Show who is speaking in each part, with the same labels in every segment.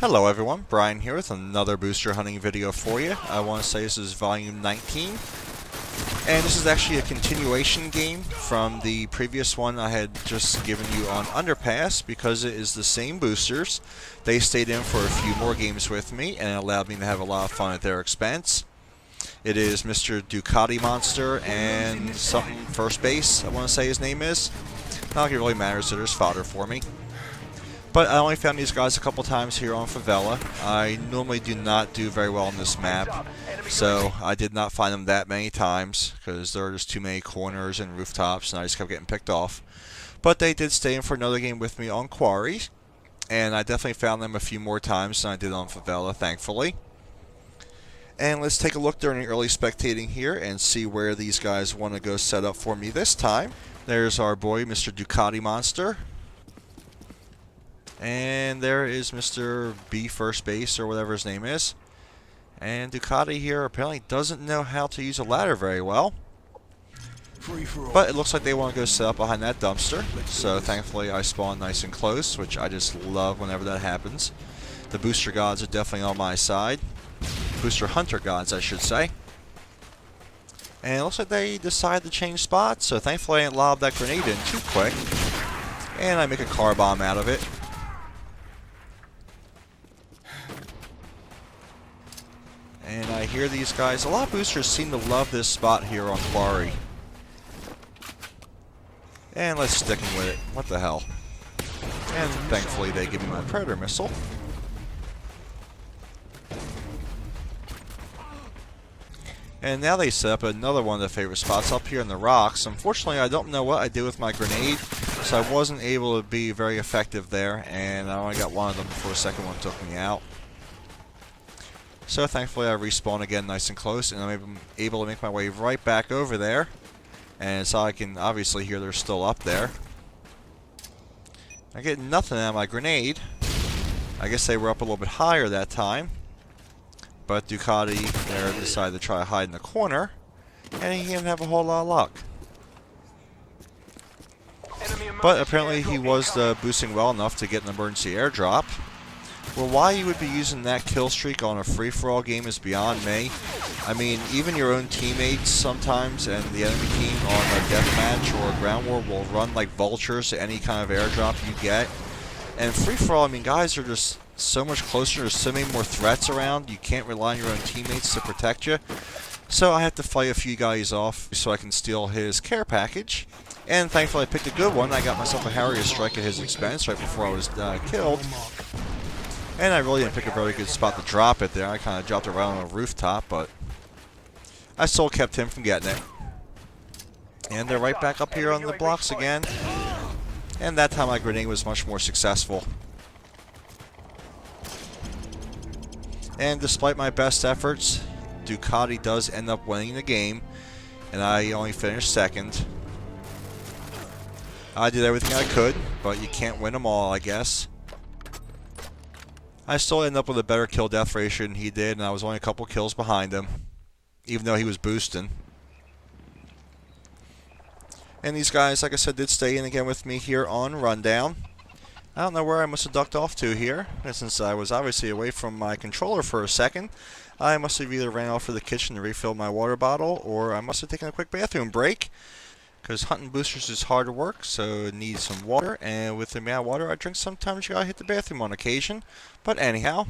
Speaker 1: Hello everyone, Brian here with another booster hunting video for you. I want to say this is volume 19, and this is actually a continuation game from the previous one I had just given you on Underpass because it is the same boosters. They stayed in for a few more games with me and it allowed me to have a lot of fun at their expense. It is Mr. Ducati Monster and something first base, I want to say his name is. Not like it really matters, so there's fodder for me. But I only found these guys a couple times here on Favela. I normally do not do very well on this map, so I did not find them that many times because there are just too many corners and rooftops and I just kept getting picked off. But they did stay in for another game with me on Quarry, and I definitely found them a few more times than I did on Favela, thankfully. And let's take a look during the early spectating here and see where these guys want to go set up for me this time. There's our boy, Mr. Ducati Monster. And there is Mr. B first base, or whatever his name is. And Ducati here apparently doesn't know how to use a ladder very well. But it looks like they want to go set up behind that dumpster. So thankfully I spawned nice and close, which I just love whenever that happens. The booster gods are definitely on my side. Booster hunter gods, I should say. And it looks like they decided to change spots, so thankfully I didn't lob that grenade in too quick. And I make a car bomb out of it. And I hear these guys, a lot of boosters seem to love this spot here on Quarry. And let's stick them with it. What the hell? And thankfully they give me my Predator missile. And now they set up another one of the favorite spots up here in the rocks. Unfortunately, I don't know what I did with my grenade, so I wasn't able to be very effective there, and I only got one of them before the second one took me out. So thankfully I respawn again nice and close, and I'm able to make my way right back over there. And so I can obviously hear they're still up there. I get nothing out of my grenade. I guess they were up a little bit higher that time. But Ducati there decided to try to hide in the corner, and he didn't have a whole lot of luck. But apparently he was boosting well enough to get an emergency airdrop. Well, why you would be using that kill streak on a free-for-all game is beyond me. I mean, even your own teammates sometimes and the enemy team on a deathmatch or a ground war will run like vultures to any kind of airdrop you get. And free-for-all, I mean, guys are just so much closer. There's so many more threats around. You can't rely on your own teammates to protect you. So I have to fight a few guys off so I can steal his care package. And thankfully I picked a good one. I got myself a Harrier strike at his expense right before I was killed. And I really didn't pick a very good spot to drop it there. I kind of dropped it right on a rooftop, but I still kept him from getting it. And they're right back up here on the blocks again. And that time my grenade was much more successful. And despite my best efforts, Ducati does end up winning the game, and I only finished second. I did everything I could, but you can't win them all, I guess. I still end up with a better kill-death ratio than he did, and I was only a couple kills behind him, even though he was boosting. And these guys, like I said, did stay in again with me here on Rundown. I don't know where I must have ducked off to here, and since I was obviously away from my controller for a second, I must have either ran off to the kitchen to refill my water bottle, or I must have taken a quick bathroom break, because hunting boosters is hard work, so it needs some water, and with the amount of water I drink, sometimes you gotta hit the bathroom on occasion. But anyhow,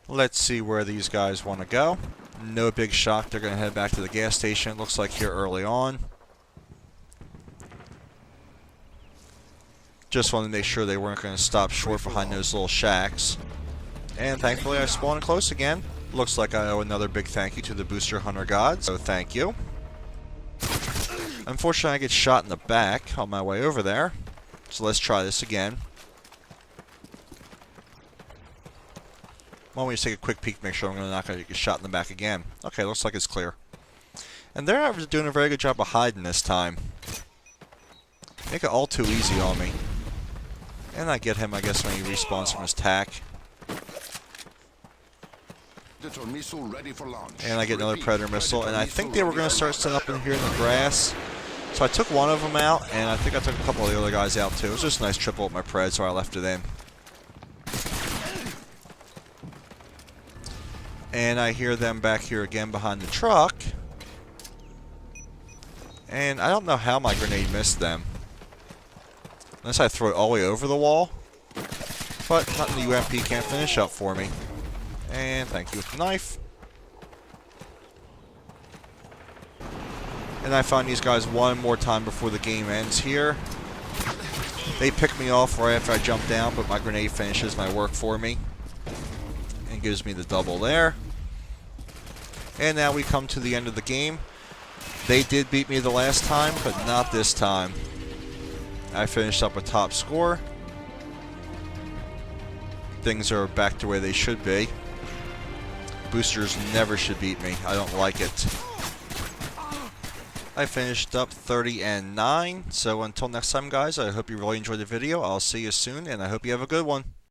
Speaker 1: let's see where these guys want to go. No big shock, they're gonna head back to the gas station, it looks like here early on. Just wanted to make sure they weren't going to stop short behind those little shacks. And thankfully I spawned close again. Looks like I owe another big thank you to the booster hunter gods, so thank you. Unfortunately I get shot in the back on my way over there. So let's try this again. Why don't we just take a quick peek to make sure I'm not going to get shot in the back again. Okay, looks like it's clear. And they're not doing a very good job of hiding this time. Make it all too easy on me. And I get him, I guess, when he respawns from his tack. And I get another Predator missile. And I think they were going to start setting up in here in the grass. So I took one of them out, and I think I took a couple of the other guys out too. It was just a nice triple with my Pred, so I left it in. And I hear them back here again behind the truck. And I don't know how my grenade missed them. Unless I throw it all the way over the wall. But nothing the UMP can't finish up for me. And thank you with the knife. And I find these guys one more time before the game ends here. They pick me off right after I jump down, but my grenade finishes my work for me. And gives me the double there. And now we come to the end of the game. They did beat me the last time, but not this time. I finished up a top score. Things are back to where they should be. Boosters never should beat me. I don't like it. I finished up 30-9. So until next time, guys, I hope you really enjoyed the video. I'll see you soon, and I hope you have a good one.